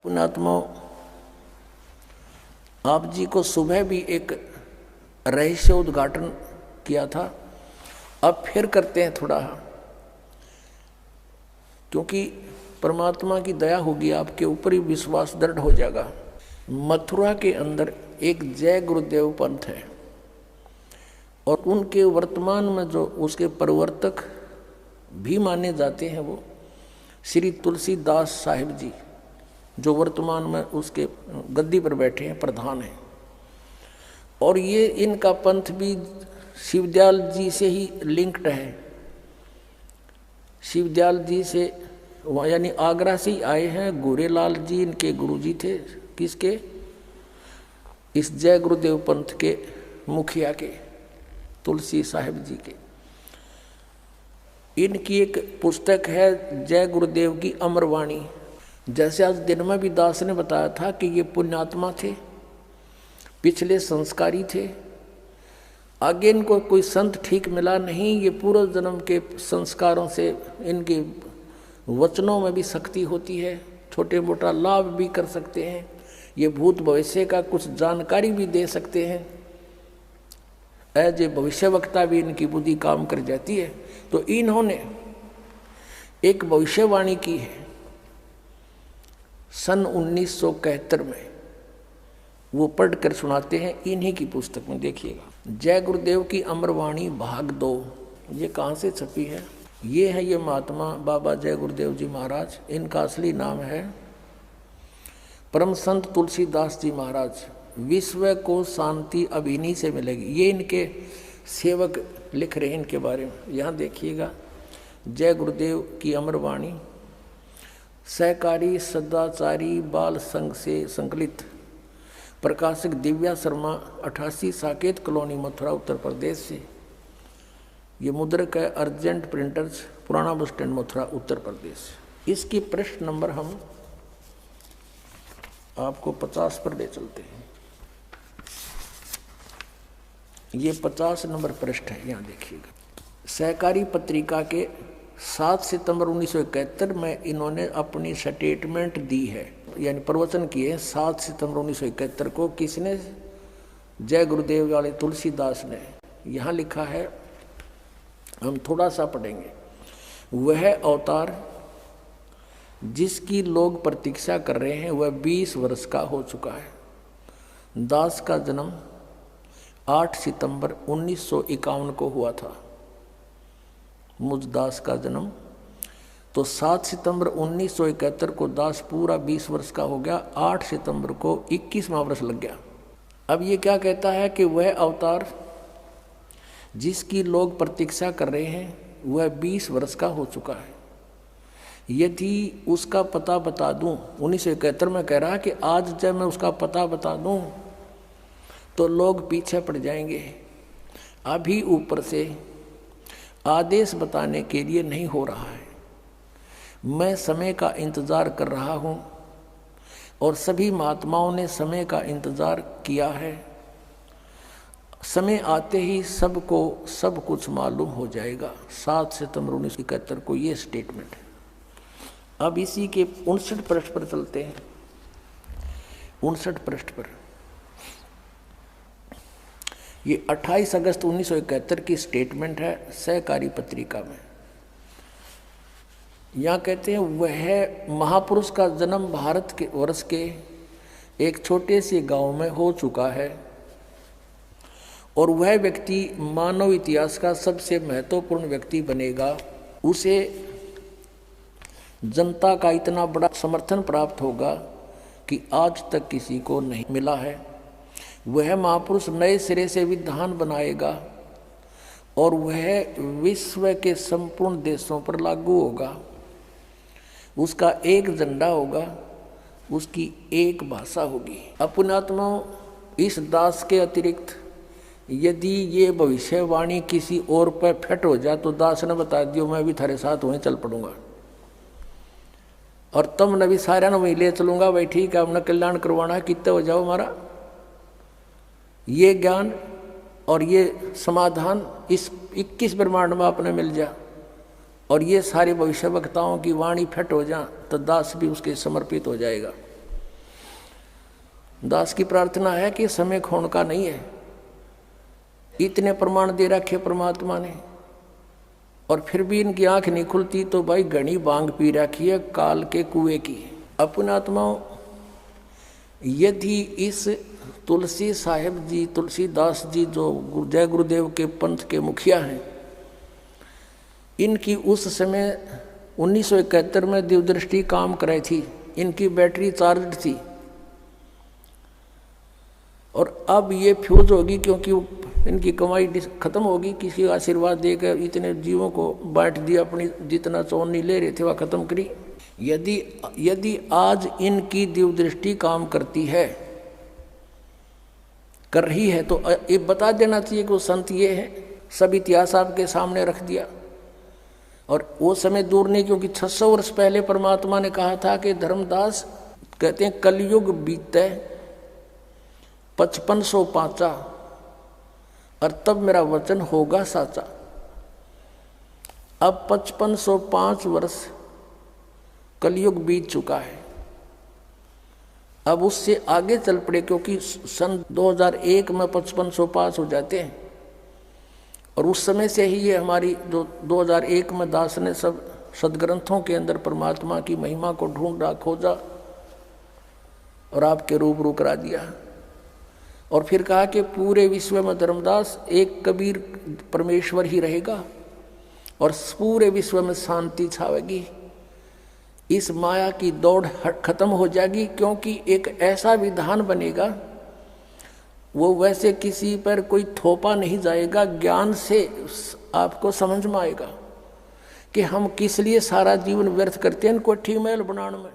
पुण्यात्मा, आप जी को सुबह भी एक रहस्य उद्घाटन किया था, अब फिर करते हैं थोड़ा, क्योंकि परमात्मा की दया होगी आपके ऊपर ही विश्वास दृढ़ हो जाएगा। मथुरा के अंदर एक जय गुरुदेव पंथ है और उनके वर्तमान में जो उसके प्रवर्तक भी माने जाते हैं वो श्री तुलसीदास साहिब जी, जो वर्तमान में उसके गद्दी पर बैठे हैं, प्रधान हैं। और ये इनका पंथ भी शिवदयाल जी से ही लिंक्ड है। शिवदयाल जी से यानी आगरा से ही आए हैं। गोरेलाल जी इनके गुरुजी थे, किसके? इस जय गुरुदेव पंथ के मुखिया के, तुलसी साहिब जी के। इनकी एक पुस्तक है जय गुरुदेव की अमरवाणी। जैसे आज दिन में भी दास ने बताया था कि ये पुण्यात्मा थे, पिछले संस्कारी थे, आगे इनको कोई संत ठीक मिला नहीं। ये पूर्व जन्म के संस्कारों से इनके वचनों में भी शक्ति होती है, छोटे मोटा लाभ भी कर सकते हैं, ये भूत भविष्य का कुछ जानकारी भी दे सकते हैं। एज ए भविष्यवक्ता भी इनकी बुद्धि काम कर जाती है। तो इन्होंने एक भविष्यवाणी की है सन 1971 में, वो पढ़ कर सुनाते हैं इन्हीं की पुस्तक में। देखिएगा, जय गुरुदेव की अमरवाणी भाग 2। ये कहाँ से छपी है? ये है ये महात्मा बाबा जय गुरुदेव जी महाराज। इनका असली नाम है परम संत तुलसीदास जी महाराज। विश्व को शांति अब इन्हीं से मिलेगी। ये इनके सेवक लिख रहे हैं इनके बारे में। यहाँ देखिएगा, जय गुरुदेव की अमरवाणी सहकारी सदाचारी बाल संघ से संकलित, प्रकाशक दिव्या शर्मा, 88 साकेत कॉलोनी, मथुरा, उत्तर प्रदेश से। ये मुद्रक है अर्जेंट प्रिंटर्स, पुराना बस स्टैंड, मथुरा, उत्तर प्रदेश। इसकी पृष्ठ नंबर हम आपको 50 पर ले चलते हैं। ये 50 नंबर पृष्ठ है। यहाँ देखिएगा, सहकारी पत्रिका के 7 सितंबर 1971 में इन्होंने अपनी स्टेटमेंट दी है, यानी प्रवचन किए 7 सितंबर 1971 को। किसने? जय गुरुदेव वाले तुलसीदास ने। यहाँ लिखा है, हम थोड़ा सा पढ़ेंगे। वह अवतार जिसकी लोग प्रतीक्षा कर रहे हैं वह 20 वर्ष का हो चुका है। दास का जन्म 8 सितंबर 1951 को हुआ था। मुझ दास का जन्म तो 7 सितंबर 1971 को दास पूरा 20 वर्ष का हो गया। 8 सितंबर को 21वां वर्ष लग गया। अब ये क्या कहता है कि वह अवतार जिसकी लोग प्रतीक्षा कर रहे हैं वह 20 वर्ष का हो चुका है। यदि उसका पता बता दूं, 1971 में कह रहा है कि आज जब मैं उसका पता बता दूं तो लोग पीछे पड़ जाएंगे। अभी ऊपर से आदेश बताने के लिए नहीं हो रहा है। मैं समय का इंतज़ार कर रहा हूँ और सभी महात्माओं ने समय का इंतज़ार किया है। समय आते ही सबको सब कुछ मालूम हो जाएगा। 7 सितंबर 1971 को ये स्टेटमेंट है। अब इसी के 59 पृष्ठ पर चलते हैं। 59 पृष्ठ पर ये 28 अगस्त 1971 की स्टेटमेंट है सहकारी पत्रिका में। यहाँ कहते हैं, वह महापुरुष का जन्म भारत के वर्ष के एक छोटे से गांव में हो चुका है और वह व्यक्ति मानव इतिहास का सबसे महत्वपूर्ण व्यक्ति बनेगा। उसे जनता का इतना बड़ा समर्थन प्राप्त होगा कि आज तक किसी को नहीं मिला है। वह महापुरुष नए सिरे से विधान बनाएगा और वह विश्व के संपूर्ण देशों पर लागू होगा। उसका एक झंडा होगा, उसकी एक भाषा होगी। पुण्यात्माओं, इस दास के अतिरिक्त यदि ये भविष्यवाणी किसी और पर फिट हो जाए तो दास ने बता दियो, मैं भी थारे साथ वहीं चल पड़ूंगा और तुम भी सारे वहीं ले चलूंगा। भाई ठीक है, अपना कल्याण करवाना है, कितने हो जाओ हमारा। ये ज्ञान और ये समाधान इस 21 ब्रह्मांड में अपने मिल जा और ये सारे भविष्यवक्ताओं की वाणी फिट हो जा तो दास भी उसके समर्पित हो जाएगा। दास की प्रार्थना है कि समय खोने का नहीं है। इतने प्रमाण दे रखे परमात्मा ने, और फिर भी इनकी आंख नहीं खुलती। तो भाई घनी बांग पी रखी है काल के कुएं की। अपने आत्माओं, यदि इस तुलसी साहेब जी, तुलसीदास जी जो जय गुरुदेव के पंथ के मुखिया हैं, इनकी उस समय 1971 में दिव्यदृष्टि काम कराई थी, इनकी बैटरी चार्ज थी, और अब ये फ्यूज होगी क्योंकि इनकी कमाई खत्म होगी। किसी आशीर्वाद देकर इतने जीवों को बांट दिया, अपनी जितना चौनी ले रहे थे वह खत्म करी। यदि आज इनकी दिव्यदृष्टि काम करती है, कर रही है, तो ये बता देना चाहिए कि वो संत ये है। सब इतिहास आपके सामने रख दिया। और वो समय दूर नहीं, क्योंकि 600 वर्ष पहले परमात्मा ने कहा था कि धर्मदास कहते हैं कलयुग बीते 5500 पाँचा, और तब मेरा वचन होगा साचा। अब 5505 वर्ष कलयुग बीत चुका है। अब उससे आगे चल पड़े, क्योंकि सन 2001 में 5505 हो जाते हैं, और उस समय से ही ये हमारी जो 2001 में दास ने सब सदग्रंथों के अंदर परमात्मा की महिमा को ढूंढा, खोजा और आपके रूबरू करा दिया। और फिर कहा कि पूरे विश्व में धर्मदास एक कबीर परमेश्वर ही रहेगा, और पूरे विश्व में शांति छावेगी। इस माया की दौड़ खत्म हो जाएगी, क्योंकि एक ऐसा विधान बनेगा, वो वैसे किसी पर कोई थोपा नहीं जाएगा। ज्ञान से आपको समझ में आएगा कि हम किस लिए सारा जीवन व्यर्थ करते हैं कोठी महल बनाने में।